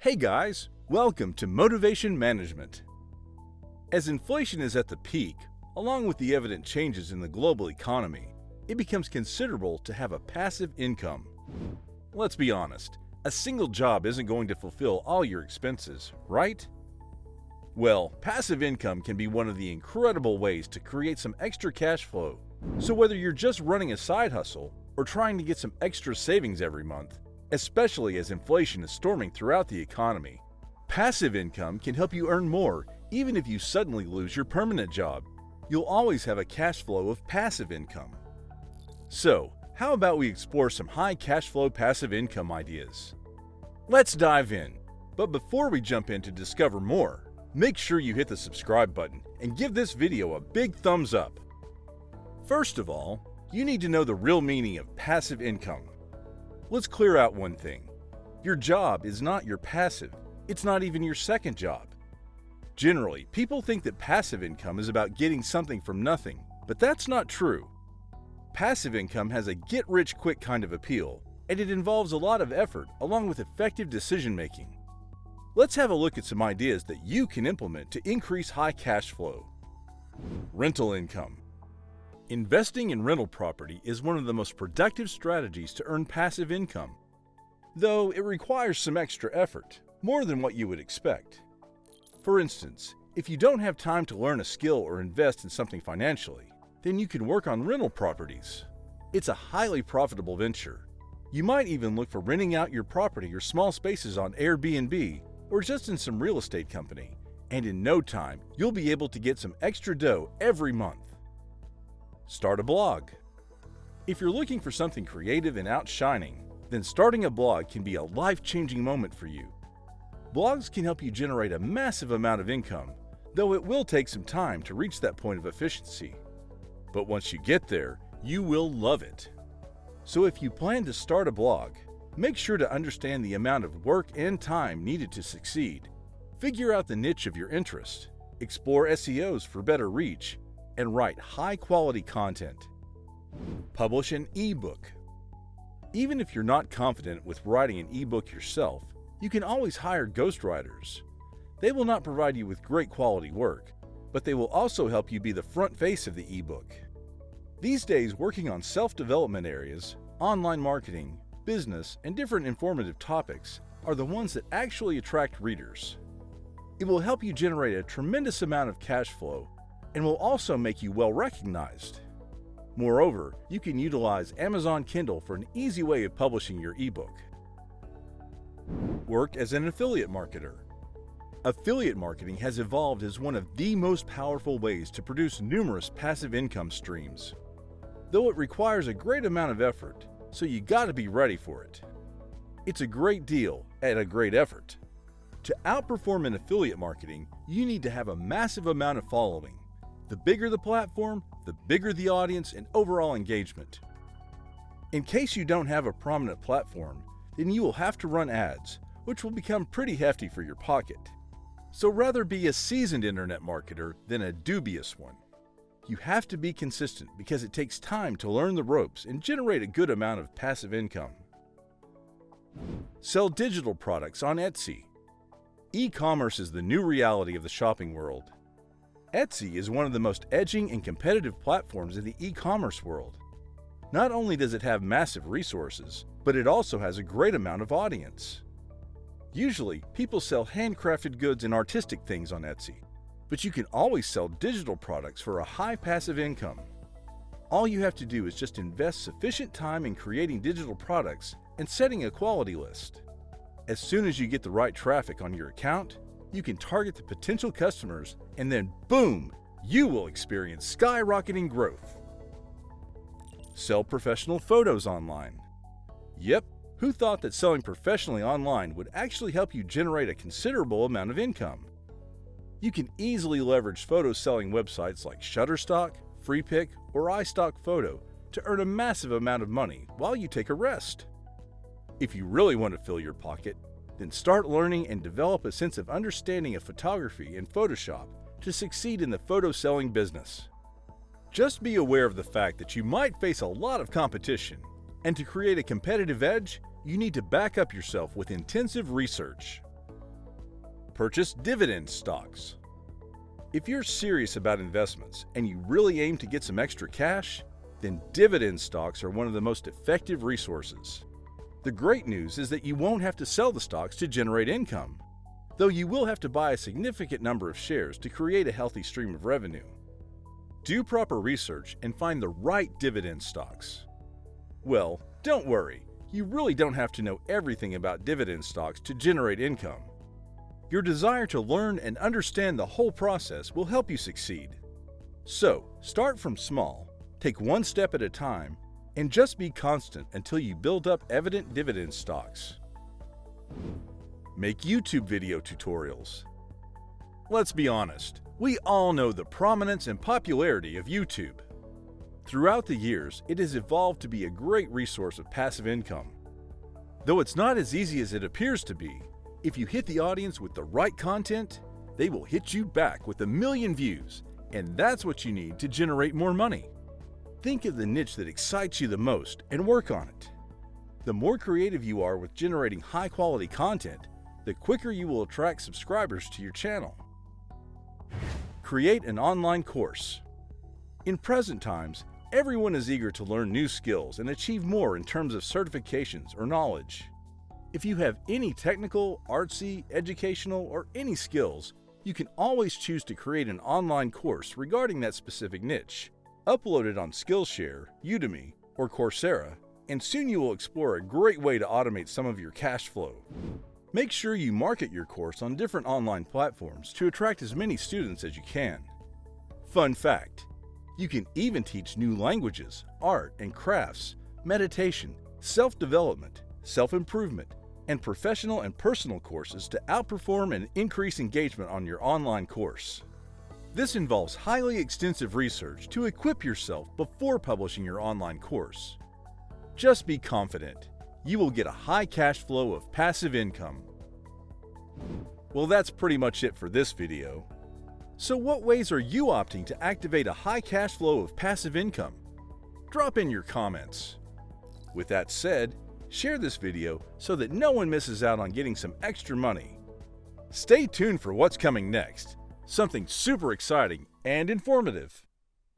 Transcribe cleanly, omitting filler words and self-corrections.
Hey guys, welcome to Motivation Management. As inflation is at the peak, along with the evident changes in the global economy, it becomes considerable to have a passive income. Let's be honest, a single job isn't going to fulfill all your expenses, right? Well, passive income can be one of the incredible ways to create some extra cash flow. So whether you're just running a side hustle or trying to get some extra savings every month, especially as inflation is storming throughout the economy, passive income can help you earn more even if you suddenly lose your permanent job. You'll always have a cash flow of passive income. So, how about we explore some high cash flow passive income ideas? Let's dive in. But before we jump in to discover more, make sure you hit the subscribe button and give this video a big thumbs up. First of all, you need to know the real meaning of passive income. Let's clear out one thing. Your job is not your passive. It's not even your second job. Generally, people think that passive income is about getting something from nothing, but that's not true. Passive income has a get-rich-quick kind of appeal, and it involves a lot of effort along with effective decision-making. Let's have a look at some ideas that you can implement to increase high cash flow. Rental income. Investing in rental property is one of the most productive strategies to earn passive income, though it requires some extra effort, more than what you would expect. For instance, if you don't have time to learn a skill or invest in something financially, then you can work on rental properties. It's a highly profitable venture. You might even look for renting out your property or small spaces on Airbnb or just in some real estate company, and in no time, you'll be able to get some extra dough every month. Start a blog. If you're looking for something creative and outshining, then starting a blog can be a life-changing moment for you. Blogs can help you generate a massive amount of income, though it will take some time to reach that point of efficiency. But once you get there, you will love it. So if you plan to start a blog, make sure to understand the amount of work and time needed to succeed. Figure out the niche of your interest, explore SEOs for better reach, and write high-quality content. Publish an ebook. Even if you're not confident with writing an ebook yourself, you can always hire ghostwriters. They will not provide you with great quality work, but they will also help you be the front face of the ebook. These days, working on self-development areas, online marketing, business, and different informative topics are the ones that actually attract readers. It will help you generate a tremendous amount of cash flow and will also make you well recognized. Moreover, you can utilize Amazon Kindle for an easy way of publishing your ebook. Work as an affiliate marketer. Affiliate marketing has evolved as one of the most powerful ways to produce numerous passive income streams. Though it requires a great amount of effort, so you gotta be ready for it. It's a great deal at a great effort. To outperform in affiliate marketing, you need to have a massive amount of following. The bigger the platform, the bigger the audience and overall engagement. In case you don't have a prominent platform, then you will have to run ads, which will become pretty hefty for your pocket. So rather be a seasoned internet marketer than a dubious one. You have to be consistent because it takes time to learn the ropes and generate a good amount of passive income. Sell digital products on Etsy. E-commerce is the new reality of the shopping world. Etsy is one of the most edging and competitive platforms in the e-commerce world. Not only does it have massive resources, but it also has a great amount of audience. Usually, people sell handcrafted goods and artistic things on Etsy, but you can always sell digital products for a high passive income. All you have to do is just invest sufficient time in creating digital products and setting a quality list. As soon as you get the right traffic on your account, you can target the potential customers, and then boom, you will experience skyrocketing growth. Sell professional photos online. Yep, who thought that selling professionally online would actually help you generate a considerable amount of income? You can easily leverage photo selling websites like Shutterstock, Freepik, or iStock Photo to earn a massive amount of money while you take a rest. If you really want to fill your pocket, then start learning and develop a sense of understanding of photography and Photoshop to succeed in the photo selling business. Just be aware of the fact that you might face a lot of competition, and to create a competitive edge, you need to back up yourself with intensive research. Purchase dividend stocks. If you're serious about investments and you really aim to get some extra cash, then dividend stocks are one of the most effective resources. The great news is that you won't have to sell the stocks to generate income, though you will have to buy a significant number of shares to create a healthy stream of revenue. Do proper research and find the right dividend stocks. Well, don't worry, you really don't have to know everything about dividend stocks to generate income. Your desire to learn and understand the whole process will help you succeed. So, start from small, take one step at a time, and just be constant until you build up evident dividend stocks. Make YouTube video tutorials. Let's be honest, we all know the prominence and popularity of YouTube. Throughout the years, it has evolved to be a great resource of passive income. Though it's not as easy as it appears to be, if you hit the audience with the right content, they will hit you back with 1 million views, and that's what you need to generate more money. Think of the niche that excites you the most and work on it. The more creative you are with generating high-quality content, the quicker you will attract subscribers to your channel. Create an online course. In present times, everyone is eager to learn new skills and achieve more in terms of certifications or knowledge. If you have any technical, artsy, educational, or any skills, you can always choose to create an online course regarding that specific niche. Upload it on Skillshare, Udemy, or Coursera, and soon you will explore a great way to automate some of your cash flow. Make sure you market your course on different online platforms to attract as many students as you can. Fun fact: you can even teach new languages, art and crafts, meditation, self-development, self-improvement, and professional and personal courses to outperform and increase engagement on your online course. This involves highly extensive research to equip yourself before publishing your online course. Just be confident. You will get a high cash flow of passive income. Well, that's pretty much it for this video. So what ways are you opting to activate a high cash flow of passive income? Drop in your comments. With that said, share this video so that no one misses out on getting some extra money. Stay tuned for what's coming next. Something super exciting and informative.